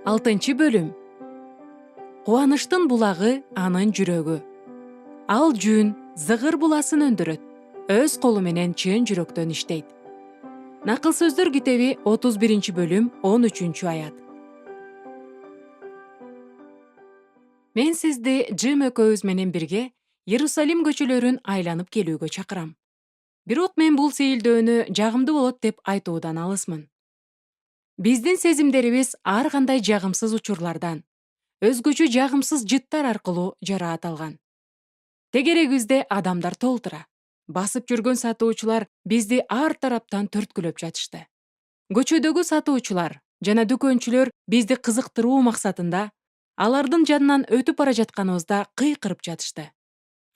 6 бөлүм. Кубанычтын булагы анын жүрөгү. Ал жүн зыгыр буласын өндүрөт. Өз колу менен чын жүрөктөн иштейт. Накыл сөздөр китеби 31-бөлүм 13-аят. Мен сизди Джим экөөбүз менен бирге Иерусалим көчөлөрүн айланып келүүгө чакырам. Бирок мен бул сейилдөөнү жагымдуу болот деп айтуудан алысмын. Биздин сезимдерибиз ар кандай жагымсыз учурлардан, өзгөчө жагымсыз жыттар аркылуу жарааталган. Тегерегибизде адамдар толтура. Басып жүргөн сатуучулар бизди ар тараптан түрткүлөп жатышты. Көчөдөгү сатуучулар жана дүкөнчүлөр бизди кызыктыруу максатында алардын жанынан өтүп бара жатканыбызда кыйкырып жатышты.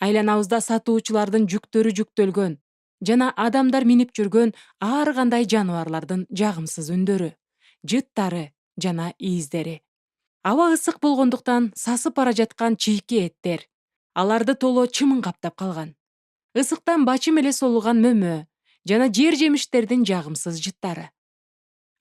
Айланабызда сатуучулардын жүктөрү жүктөлгөн жана адамдар минип жүргөн ар кандай жаныбарлардын жагымсыз үндөрү, жыттары жана ийиздери. Аба ысык болгондуктан сасып бара жаткан чийки эттер, аларды толо чымын каптап калган. Ысыктан бачым эле солуган мөмө жана жер жемиштердин жагымсыз жыттары.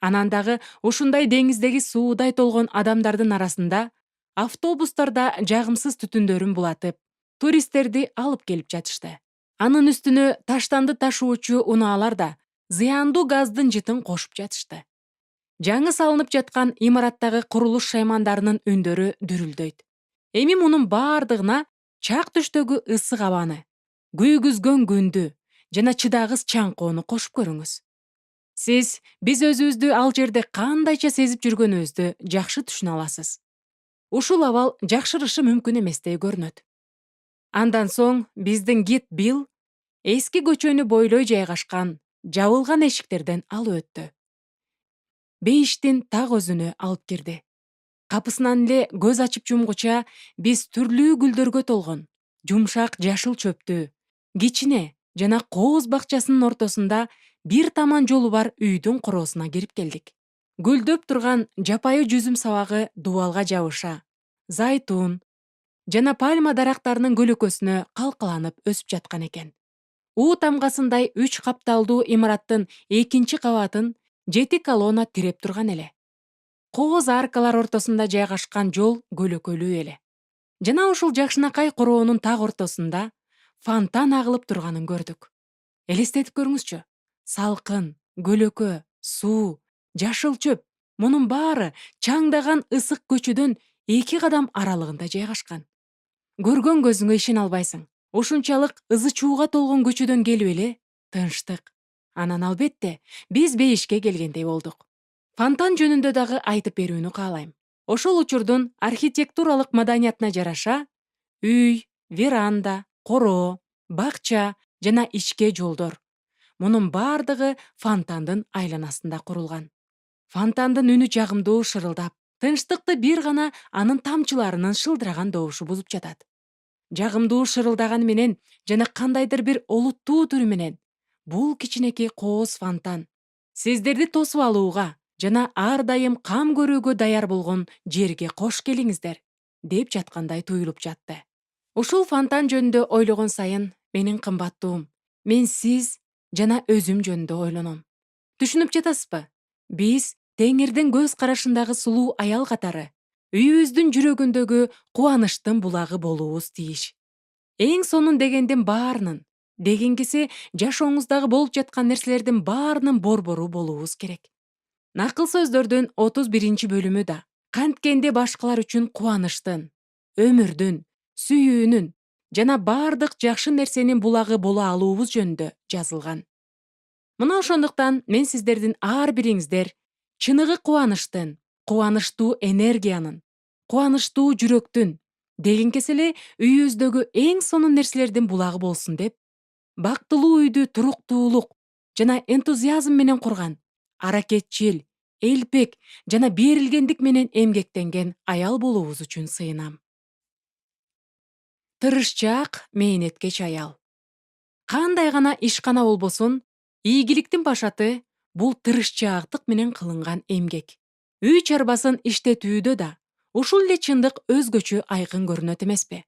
Анан дагы ушундай деңиздеги суудай толгон адамдардын арасында автобустарда жагымсыз түтүндөрүн булатып, туристтерди алып келип жатышты. Анын үстүнө таштанды ташуучу унаалар да зыяндуу газдын жытын кошуп жатышты. Жаңы салынып жаткан имараттагы курулуш шаймандарынын үндөрү дүрүлдөйт. Эми мунун баардыгына чак түштөгү ысык абаны, күйгүзгөн күндү жана чыдагыс чаңкоону кошуп көрүңүз. Сиз биз өзүбүздү ал жерде кандайча сезип жүргөнүбүздү жакшы түшүнө аласыз. Ушул абал жакшырышы мүмкүн эместей көрүнөт. Андан соң биздин гид Билл эски көчөнү бойлой жайгашкан жабылган эшиктерден алып өттү. Бейиштин так өзүнө алып кирди. Капысынан эле көз ачып жумгуча биз түрлүү гүлдөргө толгон, жумшак жашыл чөптүү, кичине жана кооз бакчасынын ортосунда бир таман жолу бар үйдүн короосуна кирип келдик. Гүлдөп турган жапайы жүзүм сабагы дубалга жабыша, зайтун жана пальма дарактарынын көлөкөсүнө калкаланып өсүп жаткан экен. У тамгасындай 3 капталдуу имараттын 2 кабатын 7 колонна тиреп турган эле. Кооз аркалар ортосунда жайгашкан жол көлөкөлүү эле. Жана ушул жакшынакай короонун так ортосунда фонтан агылып турганын көрдүк. Элестетип көрүңүзчү. Салкын, көлөкө, суу, жашыл чөп, мунун баары чаңдаган ысык көчөдөн 2 кадам аралыгында жайгашкан. Көргөн көзүңө ишене албайсың. Ушунчалык ызы чууга толгон көчөдөн келип эле тынчтык. Анан албетте биз бейишке келгендей болдук. Фонтан жөнүндө дагы айтып берүүнү каалайм. Ошол учурдун архитектуралык маданиятына жараша үй, веранда, короо, бакча жана ичке жолдор. Мунун баардыгы фонтандын айланасында курулган. Фонтандын үнү жагымдуу шырылдап, тынчтыкты бир гана анын тамчыларынын шылдыраган добушу бузуп жатат. Жагымдуу шырылдаганы менен жана кандайдыр бир олуттуу түрү менен бул кичинекей кооз фонтан сиздерди тосуп алууга жана ар дайым кам көрүүгө даяр болгон жерге кош келиңиздер деп жаткандай туюлуп жатты. Ушул фонтан жөнүндө ойлогон сайын менин кымбаттуум, мен сиз жана өзүм жөнүндө ойлоном. Түшүнүп жатасызбы? Биз Теңирдин көз карашындагы сулуу аял катары үйүбүздүн жүрөгүндөгү кубанычтын булагы болуубуз тийиш. Эң сонун дегендин баарынын, дегенгиси жашооңуздагы болуп жаткан нерселердин баарынын борбору болуубуз керек. Накыл сөздөрдүн 31-бөлүмү да канткенде башкалар үчүн кубанычтын, өмүрдүн, сүйүүнүн жана бардык жакшы нерсенин булагы боло алуубуз жөнүндө жазылган. Мына ошондуктан мен сиздердин ар бириңиздер чыныгы кубанычтын, кубанычтуу энергиянын, кубанычтуу жүрөктүн, дегенкеси эле үйүбүздөгү эң сонун нерселердин булагы болсун деп, бактылуу үйдү туруктуулук жана энтузиазм менен курган, аракетчил, элпек жана берилгендик менен эмгектенген аял болуубуз үчүн сыйынам. Тырышчаак, мээнеткеч аял. Кандай гана ишкана болбосун, ийгиликтин башаты бул тырышчаактык менен кылынган эмгек. Үй чарбасын иштетүүдө да ушул эле чындык өзгөчө айкын көрүнөт эмеспи?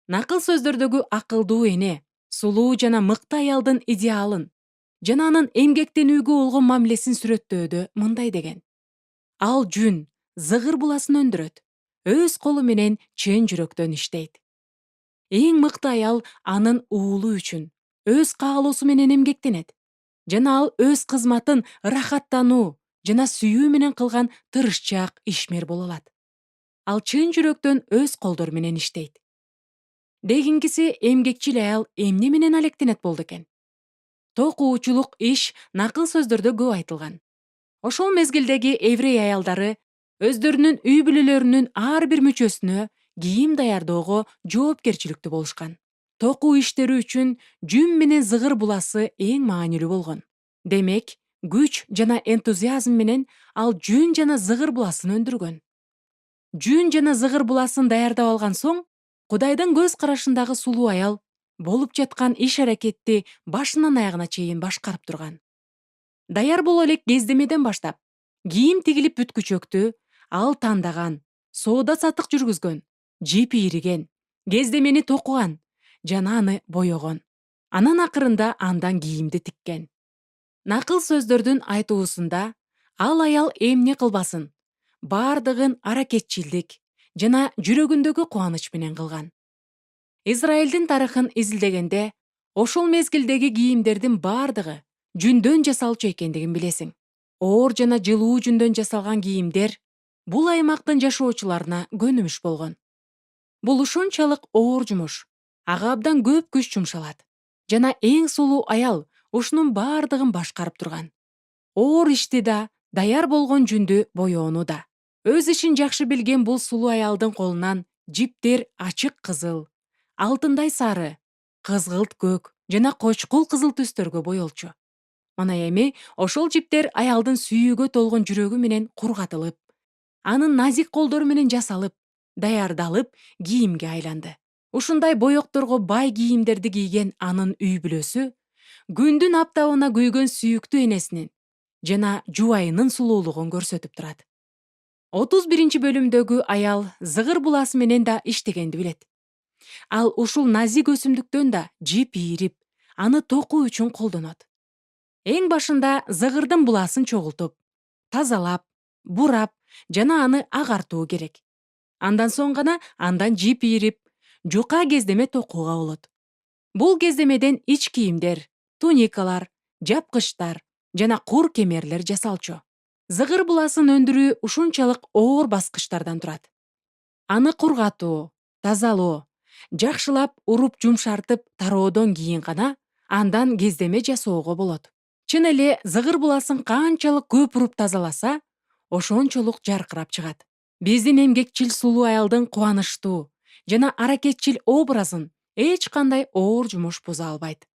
Накыл сөздөрдөгү акылдуу эне, сулуу жана мыкты аялдын идеалын жана анын эмгектенүүгө болгон мамилесин сүрөттөөдө мындай деген. Ал жүн, зыгыр буласын өндүрөт, өз колу менен чын жүрөктөн иштейт. Эң мыкты аял анын уулу үчүн өз каалоосу менен эмгектенет жана ал өз кызматын ырахаттануу жана сүйүү менен кылган тырышчаак ишмер боло алат. Ал чын жүрөктөн өз колдору менен иштейт. Дегингиси эмгекчил аял эмне менен алектенет болду экен? Токуучулук иш накыл сөздөрдө көп айтылган. Ошол мезгилдеги еврей аялдары өздөрүнүн үй бүлөлөрүнүн ар бир мүчөсүнө кийим даярдоого жоопкерчиликтүү болушкан. Токуу иштери үчүн жүн менен зыгыр буласы эң маанилүү болгон. Демек, күч жана энтузиазм менен ал жүн жана зыгыр буласын өндүргөн. Жүн жана зыгыр буласын даярдап алган соң, Кудайдын көз карашындагы сулуу аял болуп жаткан иш аракетти башынан аягына чейин башкарып турган. Даяр боло элек кездемеден баштап, кийим тигилип бүткүчөктү ал тандаган, соода саттык жүргүзгөн, жип ийриген, кездемени токуган жана аны боёгон. Анан акырында андан кийимди тиккен. Накыл сөздөрдүн айтуусунда ал аял эмне кылбасын, бардыгын аракетчилдик жана жүрөгүндөгү кубаныч менен кылган. Израилдин тарыхын изилдегенде, ошол мезгилдеги кийимдердин бардыгы жүндөн жасалчу экендигин билесиң. Оор жана жылуу жүндөн жасалган кийимдер бул аймактын жашоочуларына көнүмүш болгон. Бул ушунчалык оор жумуш, ага абдан көп күч жумшалат жана эң сулуу аял ушунун бардыгын башкарып турган. Оор ишти да, даяр болгон жүндү боёону да. Өз ишин жакшы билген бул сулуу аялдын колунан жиптер ачык кызыл, алтындай сары, кызгылт көк жана кочкул кызыл түстөргө боелчу. Мына эми ошол жиптер аялдын сүйүүгө толгон жүрөгү менен кургатылып, анын назик колдору менен жасалып, даярдалып, кийимге айланды. Ушундай боекторго бай кийимдерди кийген анын үй бүлөсү күндүн аптабына күйгөн сүйүктүү энесинин жана жубайынын сулуулугун көрсөтүп турат. 31 бөлүмдөгү аял зыгыр буласы менен да иштегенди билет. Ал ушул назик өсүмдүктөн да жип ийрип, аны токуу үчүн колдонот. Эң башында зыгырдын буласын чогултуп, тазалап, бурап жана аны агартуу керек. Андан соң гана андан жип ийрип, жука кездеме токууга болот. Бул кездемеден ич кийимдер, туникалар, жапкычтар жана кур кемерлер жасалчу. Зыгыр буласын өндүрүү ушунчалык оор баскычтардан турат. Аны кургатуу, тазалоо, жакшылап уруп жумшартып тароодон кийин гана андан кездеме жасоого болот. Чын эле зыгыр буласын канчалык көп уруп тазаласа, ошончолук жаркырап чыгат. Биздин эмгекчил сулуу аялдын кубанычтуу жана аракетчил образын эч кандай оор жумуш буза албайт.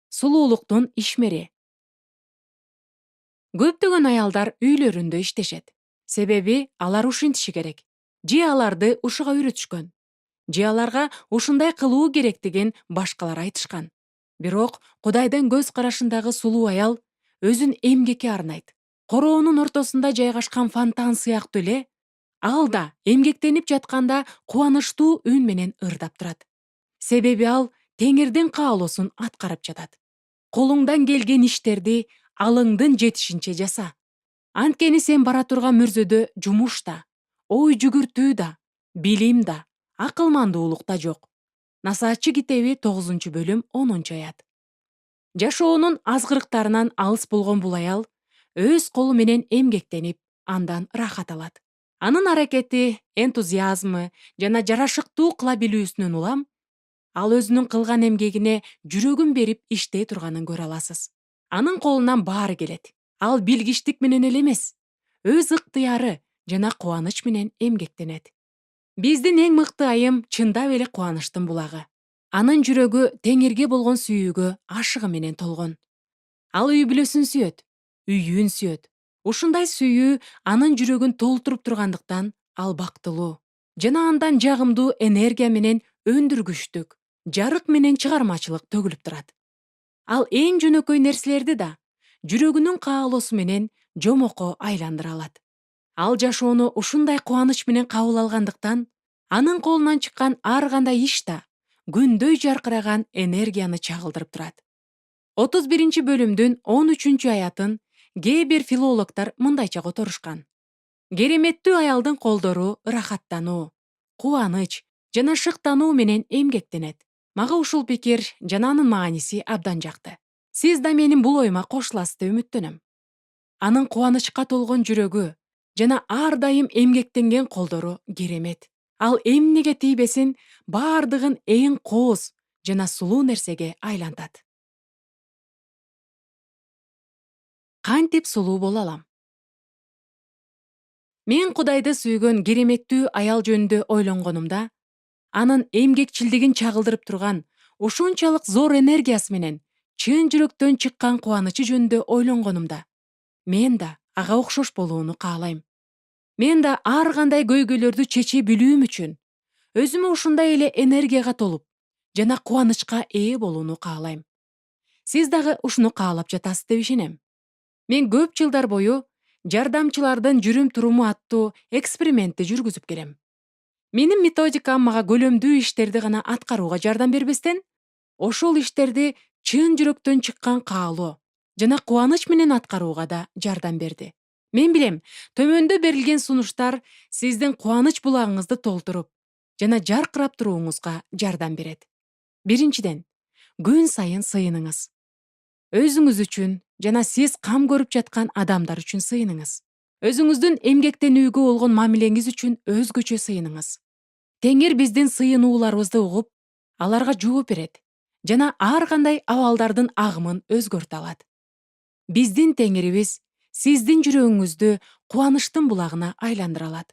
Сулуулуктун ишмери. Көптөгөн аялдар үйлөрүндө иштешет. Себеби алар ушинтиши керек. Же аларды ушуга үйрөтүшкөн. Же аларга ушундай кылуу керектигин башкалар айтышкан. Бирок Кудайдын көз карашындагы сулуу аял өзүн эмгекке арнайт. Короонун ортосунда жайгашкан фонтан сыяктуу эле ал да эмгектенип жатканда кубанычтуу үн менен ырдап турат. Себеби ал Теңирдин каалоосун аткарып жатат. Колуңдан келген иштерди алыңдын жетишинче жаса. Анткени сен бара турган мөрзөдө жумуш да, ой жүгүртүү да, билим да, акылмандуулук да жок. Насаатчы китеби 9 бөлүм 10 аят. Жашоонун азгырыктарынан алыс болгон бул аял өз колу менен эмгектенип, андан рахат алат. Анын аракети, энтузиазмы жана жарашыктуу кыла билүүсүнөн улам, ал өзүнүн кылган эмгегине жүрөгүн берип иштей турганын көрө аласыз. Анын колунан баары келет. Ал билгичтик менен эле эмес, өз ыктыяры жана кубаныч менен эмгектенет. Биздин эң мыкты айым чындап эле кубанычтын булагы. Анын жүрөгү Теңирге болгон сүйүүгө ашыгы менен толгон. Ал үй бүлөсүн сүйөт, үйүн сүйөт. Ушундай сүйүү анын жүрөгүн толтуруп тургандыктан ал бактылуу жана андан жагымдуу энергия менен өндүргүчтүк, жарык менен чыгармачылык төгүлүп турат. Ал эң жөнөкөй нерселерди да жүрөгүнүн каалоосу менен жомокко айландыра алат. Ал жашоону ушундай кубаныч менен кабыл алгандыктан, анын колунан чыккан ар кандай иш да күндөй жаркыраган энергияны чагылдырып турат. 31 бөлүмдүн 13 аятын кээ бир филологдор мындайча которушкан. Кереметтүү аялдын колдору ырахаттануу, кубаныч жана шыктануу менен эмгектенет. Мага ушул пикир жана анын мааниси абдан жакты. Сиз да менин бул оюма кошуласыз деп үмүттөнөм. Анын кубанычка толгон жүрөгү жана ар дайым эмгектенген колдору керемет. Ал эмнеге тийбесин баардыгын эң кооз жана сулуу нерсеге айлантат. Кантип сулуу боло алам? Мен Кудайды сүйгөн кереметтүү аял жөнүндө ойлонгонумда, анын эмгекчилдигин чагылдырып турган, ушунчалык зор энергиясы менен чын жүрөктөн чыккан кубанычы жөнүндө ойлонгонумда, мен да ага окшош болууну каалайм. Мен да ар кандай көйгөйлөрдү чече билүүм үчүн өзүмө ушундай эле энергияга толуп жана кубанычка ээ болууну каалайм. Сиз дагы ушуну каалап жатасыз деп ишенем. Мен көп жылдар бою жардамчылардын жүрүм-туруму аттуу экспериментти жүргүзүп келем. Менин методикам мага көлөмдүү иштерди гана аткарууга жардам бербестен, ошол иштерди чын жүрөктөн чыккан каалоо жана кубаныч менен аткарууга да жардам берди. Мен билем, төмөндө берилген сунуштар сиздин кубаныч булагыңызды толтуруп жана жаркырап турууңузга жардам берет. Биринчиден, күн сайын сыйыныңыз. Өзүңүз үчүн жана сиз кам көрүп жаткан адамдар үчүн сыйыныңыз. Өзүңүздүн эмгектенүүгө болгон мамилеңиз үчүн өзгөчө сыйыныңыз. Теңир биздин сыйынууларыбызды угуп, аларга жооп берет жана ар кандай абалдардын агымын өзгөртө алат. Биздин Теңирибиз сиздин жүрөгүңүздү кубанычтын булагына айландыра алат.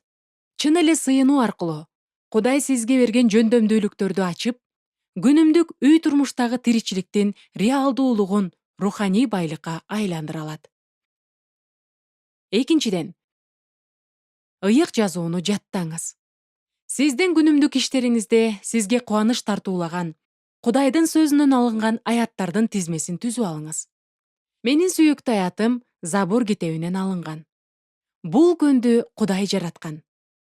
Чын эле сыйынуу аркылуу Кудай сизге берген жөндөмдүүлүктөрдү ачып, күнүмдүк үй турмуштагы тиричиликтин реалдуулугун руханий байлыкка айландыра алат. Экинчиден, ыйык жазууну жаттаңыз. Сиздин күнүмдүк иштериңизде сизге кубаныч тартуулаган, Кудайдын сөзүнөн алынган аяттардын тизмесин түзүп алыңыз. Менин сүйүктүү аятым Забур китебинен алынган. Бул күндү Кудай жараткан.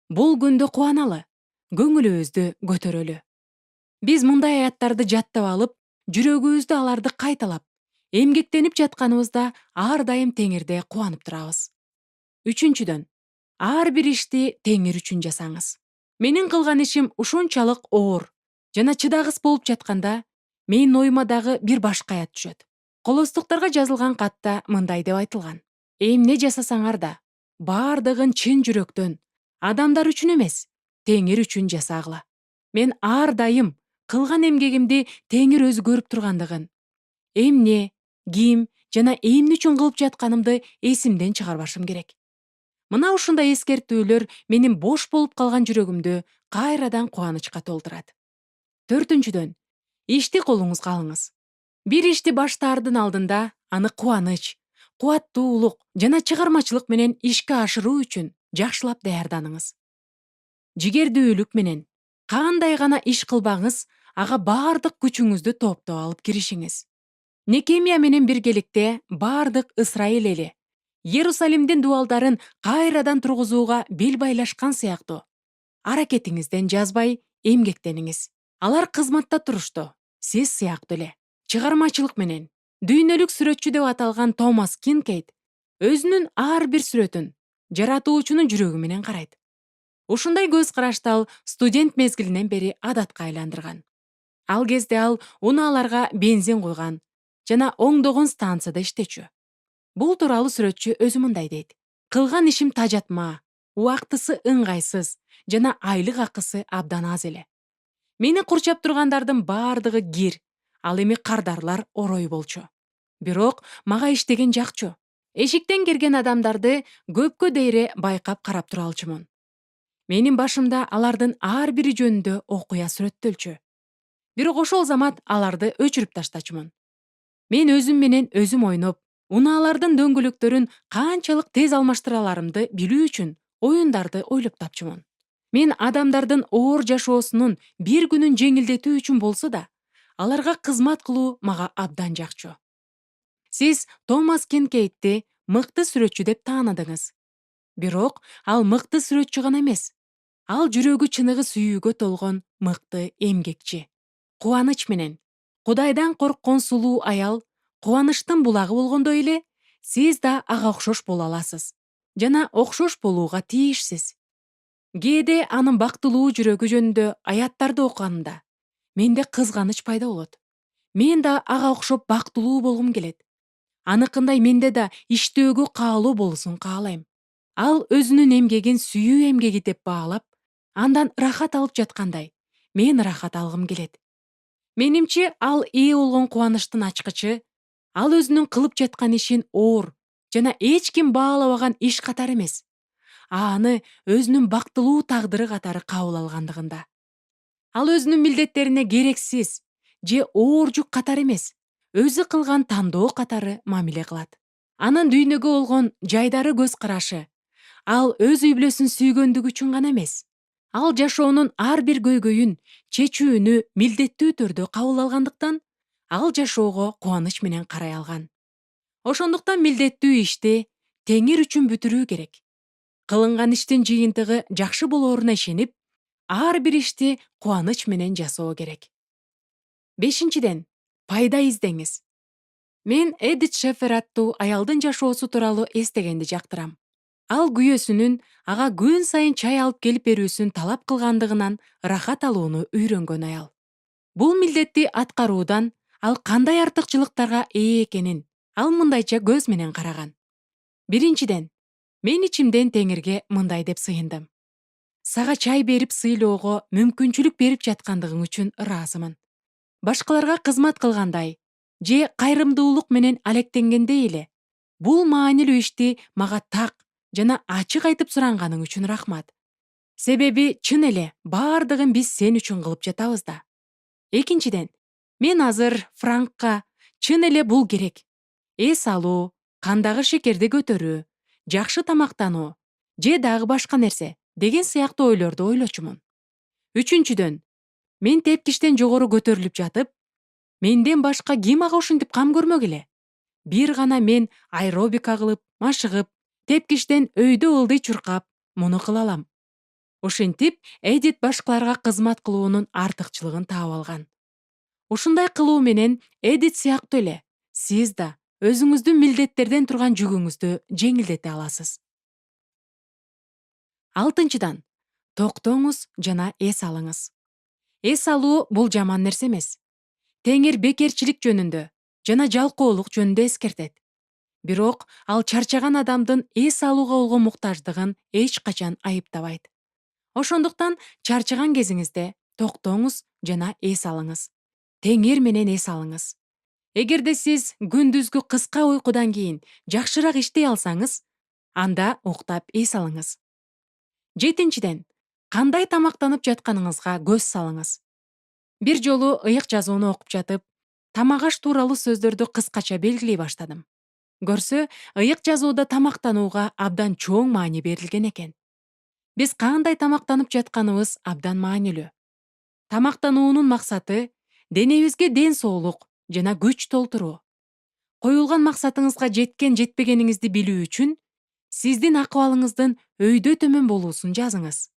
Бул күндө кубаналы, көңүлүбүздү көтөрөлү. Биз мындай аяттарды жаттап алып, жүрөгүбүздө аларды кайталап, эмгектенип жатканыбызда ар дайым Теңирде кубанып турабыз. Үчүнчүдөн, ар бир ишти Теңир үчүн жасаңыз. Менин кылган ишим ушунчалык оор жана чыдагыс болуп жатканда, менин оюма дагы бир башка аят түшөт. Колостуктарга жазылган катта мындай деп айтылган: эмне жасасаңар да, баардыгын чын жүрөктөн, адамдар үчүн эмес, Теңир үчүн жасагыла. Мен ар дайым кылган эмгегимди Теңир өзү көрүп тургандыгын, эмне, ким жана эмне үчүн кылып жатканымды эсимден чыгарбашым керек. Мына ушундай эскертүүлөр менин бош болуп калган жүрөгүмдү кайрадан кубанычка толтурат. Төртүнчүдөн, ишти колуңузга алыңыз. Бир ишти баштаардын алдында аны кубаныч, кубаттуулук жана чыгармачылык менен ишке ашыруу үчүн жакшылап даярданыңыз. Жигердүүлүк менен кандай гана иш кылбаңыз, ага баардык күчүңүздү топтоп алып киришиңиз. Некемия менен биргеликте баардык Ысрайыл эли Иерусалимдин дубалдарын кайрадан тургузууга бел байлашкан сыяктуу. Аракетиңизден жазбай эмгектениңиз. Алар кызматта турушту, сиз сыяктуу эле. Чыгармачылык менен дүйнөлүк сүрөтчү деп аталган Томас Кинкейд өзүнүн ар бир сүрөтүн жаратуучунун жүрөгү менен карайт. Ушундай көз карашты ал студент мезгилинен бери адатка айландырган. Ал кезде ал унааларга бензин куйган жана оңдогон станцияда иштечү. Бул тууралуу сүрөтчү өзү мындай дейт: кылган ишим тажатма, убактысы ыңгайсыз жана айлык акысы абдан аз эле. Мени курчап тургандардын баардыгы кир, ал эми кардарлар орой болчу. Бирок мага иштеген жакчу. Эшиктен кирген адамдарды көпкө дейре байкап карап тура алчумун. Менин башымда алардын ар бири жөнүндө окуя сүрөттөлчү. Бирок ошол замат аларды өчүрүп таштачумун. Мен өзүм менен өзүм ойноп, унаалардын дөңгөлөктөрүн канчалык тез алмаштыра аларымды билүү үчүн оюндарды ойлоп тапчумун. Мен адамдардын оор жашоосунун бир күнүн жеңилдетүү үчүн болсо да, аларга кызмат кылуу мага абдан жакчу. Сиз Томас Кинкейдти мыкты сүрөтчү деп таанадыңыз. Бирок ал мыкты сүрөтчү гана эмес. Ал жүрөгү чыныгы сүйүүгө толгон мыкты эмгекчи. Кубаныч менен Кудайдан корккон сулуу аял кубанычтын булагы болгондой эле, Сиз да ага окшош боло аласыз жана окшош болууга тийишсиз. Кээде анын бактылуу жүрөгү жөнүндө аяттарды окуганда менде кызганыч пайда болот. Мен да ага окшоп бактылуу болгум келет. Аныкындай менде да иштөөгө каалоо болуусун каалайм. Ал өзүнүн эмгегин сүйүү эмгеги деп баалап, андан ырахат алып жаткандай, мен ырахат алгым келет. Менимче, ал ээ болгон кубанычтын ачкычы, ал өзүнүн кылып жаткан ишин оор жана эч ким баалабаган иш катары эмес, аны өзүнүн бактылуу тагдыры катары кабыл алгандыгында. Ал өзүнүн милдеттерине керексиз же оор жүк катары эмес, өзү кылган тандоо катары мамиле кылат. Анын дүйнөгө болгон жайдары көз карашы, ал өз үй бүлөсүн сүйгөндүгү үчүн гана эмес, ал жашоонун ар бир көйгөйүн, чечүүнү милдеттүү түрдө кабыл алгандыктан, ал жашоого кубаныч менен карай алган. Ошондуктан милдеттүү ишти теңир үчүн бүтүрүү керек. Кылынган иштин жыйынтыгы жакшы болооруна ишенип, ар бир ишти кубаныч менен жасоо керек. Бешинчиден, пайда издеңиз. Мен Эдит Шефер аттуу аялдын жашоосу тууралуу эстегенди жактырам. Ал күйөөсүнүн ага күн сайын чай алып келип берүүсүн талап кылгандыгынан ырахат алууну үйрөнгөн аял. Бул милдетти аткаруудан ал кандай артыкчылыктарга ээ экенин ал мындайча көз менен караган. Биринчиден, мен ичимден Теңирге мындай деп сыйындым. Сага чай берип сыйлоого мүмкүнчүлүк берип жаткандыгың үчүн ыраазымын. Башкаларга кызмат кылгандай же кайрымдуулук менен алектенгендей эле бул маанилүү ишти мага так жана ачык айтып суранганың үчүн рахмат. Себеби чын эле баардыгын биз сен үчүн кылып жатабыз да. Экинчиден, мен азыр Франкка чын эле бул керек. Эс алуу, кандагы шекерди көтөрүү, жакшы тамактануу же дагы башка нерсе деген сыяктуу ойлорду ойлочумун. Үчүнчүдөн, мен тепкичтен жогору көтөрүлүп жатып, менден башка ким ага ушинтип кам көрмөк эле? Бир гана мен аэробика кылып, машыгып, тепкичтен өйдө ылдый чуркап, муну кыла алам. Ушинтип, Эдит башкаларга кызмат кылуунун артыкчылыгын таап алган. Ушундай кылуу менен Эдит сыяктуу эле сиз да өзүңүздүн милдеттерден турган жүгүңүздү жеңилдете аласыз. Алтынчыдан, токтоңуз жана эс алыңыз. Эс алуу бул жаман нерсе эмес. Теңир бекерчилик жөнүндө жана жалкоолук жөнүндө эскертет. Бирок ал чарчаган адамдын эс алууга болгон муктаждыгын эч качан айыптабайт. Ошондуктан чарчаган кезиңизде токтоңуз жана эс алыңыз. Теңир менен эс алыңыз. Эгерде сиз күндүзгү кыска уйкудан кийин жакшыраак иштей алсаңыз, анда уктап эс алыңыз. Жетинчиден, кандай тамактанып жатканыңызга көз салыңыз. Бир жолу ыйык жазууну окуп жатып, тамак аш тууралуу сөздөрдү кыскача белгилей баштадым. Көрсө, ыйык жазууда тамактанууга абдан чоң маани берилген экен. Биз кандай тамактанып жатканыбыз абдан маанилүү. Тамактануунун максаты денебизге ден соолук жана күч толтуруу. Коюлган максатыңызга жеткен-жетпегениңизди билүү үчүн сиздин акыбалыңыздын өйдө төмөн болуусун жазыңыз.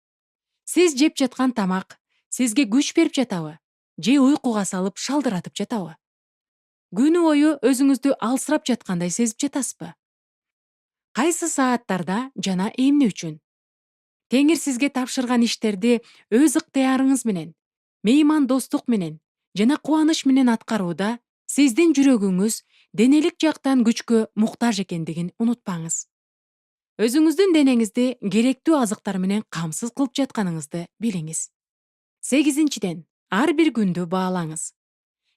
Сиз жеп жаткан тамак сизге күч берип жатабы же уйкуга салып шалдыратып жатабы? Күнү бою өзүңүздү алсырап жаткандай сезип жатасызбы? Кайсы сааттарда жана эмне үчүн? Теңир сизге тапшырган иштерди өз ыктыярыңыз менен, меймандостук менен жана кубаныч менен аткарууда сиздин жүрөгүңүз денелик жактан күчкө муктаж экендигин унутпаңыз. Өзүңүздүн денеңизди керектүү азыктар менен камсыз кылып жатканыңызды билиңиз. Сегизинчиден, ар бир күндү баалаңыз.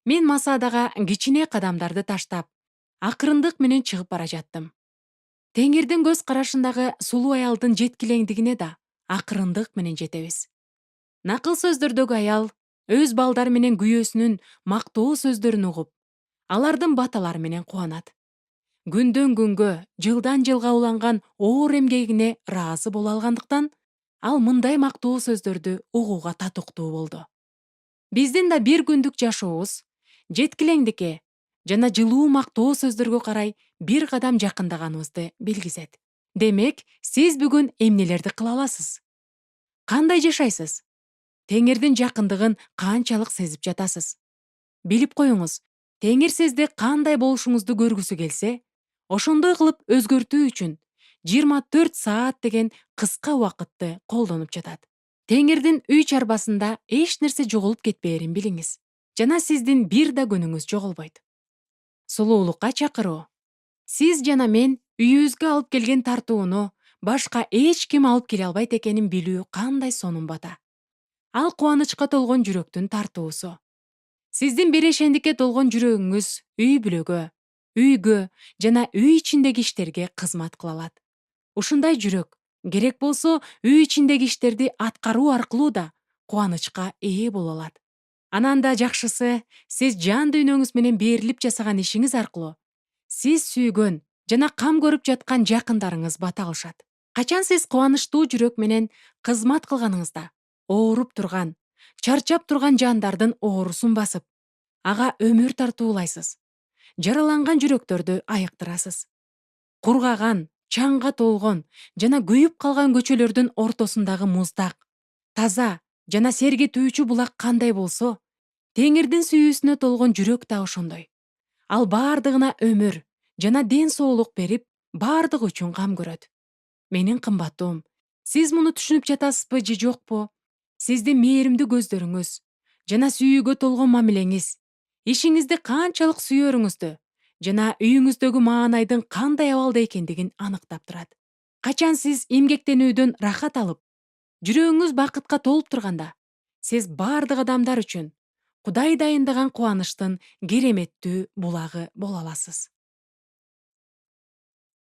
Мен Масадага кичине кадамдарды таштап, акырындык менен чыгып бара жаттым. Теңирдин көз карашындагы сулуу аялдын жеткилеңдигине да акырындык менен жетебиз. Накыл сөздөрдөгү аял өз балдары менен күйөөсүнүн мактоо сөздөрүн угуп, алардын баталары менен кубанат. Күндөн күнгө, жылдан жылга уланган оор эмгегине ыраазы боло алгандыктан, ал мындай мактоо сөздөрдү угууга татыктуу болду. Биздин да бир күндүк жашообуз жеткилеңдикке жана жылуу мактоо сөздөргө карай бир кадам жакындаганыбызды билгизет. Демек, сиз бүгүн эмнелерди кыла аласыз? Кандай жашайсыз? Теңирдин жакындыгын канчалык сезип жатасыз? Билип коюңуз, Теңир сизди кандай болушуңузду көргүсү келсе, Ошондой кылып өзгөртүү үчүн 24 саат деген кыска убакытты колдонуп жатат. Теңирдин үй чарбасында эч нерсе жоголуп кетпээрин билиңиз жана сиздин бир да күнүңүз жоголбойт. Сулуулукка чакыруу. Сиз жана мен үйүбүзгө алып келген тартууну башка эч ким алып келе албайт экенин билүү кандай сонун бата. Ал кубанычка толгон жүрөктүн тартуусу. Сиздин берешендикке толгон жүрөгүңүз үй бүлөгө, үйгө жана үй ичиндеги иштерге кызмат кыла алат. Ушундай жүрөк керек болсо үй ичиндеги иштерди аткаруу аркылуу да кубанычка ээ боло алат. Анан да жакшысы, сиз жан дүйнөңүз менен берилип жасаган ишиңиз аркылуу сиз сүйгөн жана кам көрүп жаткан жакындарыңыз бата алышат. Качан сиз кубанычтуу жүрөк менен кызмат кылганыңызда ооруп турган, чарчап турган жандардын оорусун басып, ага өмүр тартуулайсыз. Жараланган жүрөктөрдү айыктырасыз. Кургаган, чаңга толгон жана күйүп калган көчөлөрдүн ортосундагы муздак, таза жана сергетүүчү булак кандай болсо, Теңирдин сүйүүсүнө толгон жүрөк да ошондой. Ал бардыгына өмүр жана ден соолук берип, бардыгы үчүн кам көрөт. Менин кымбаттуум, сиз муну түшүнүп жатасызбы же жокпу? Сиздин мээримдүү көздөрүңүз жана сүйүүгө толгон мамилеңиз ишиңизди канчалык сүйөрүңүздү жана үйүңүздөгү маанайдын кандай абалда экендигин аныктап турат. Качан сиз эмгектенүүдөн рахат алып, жүрөгүңүз бакытка толуп турганда, сиз бардык адамдар үчүн Кудай дайындаган кубанычтын кереметтүү булагы боло аласыз.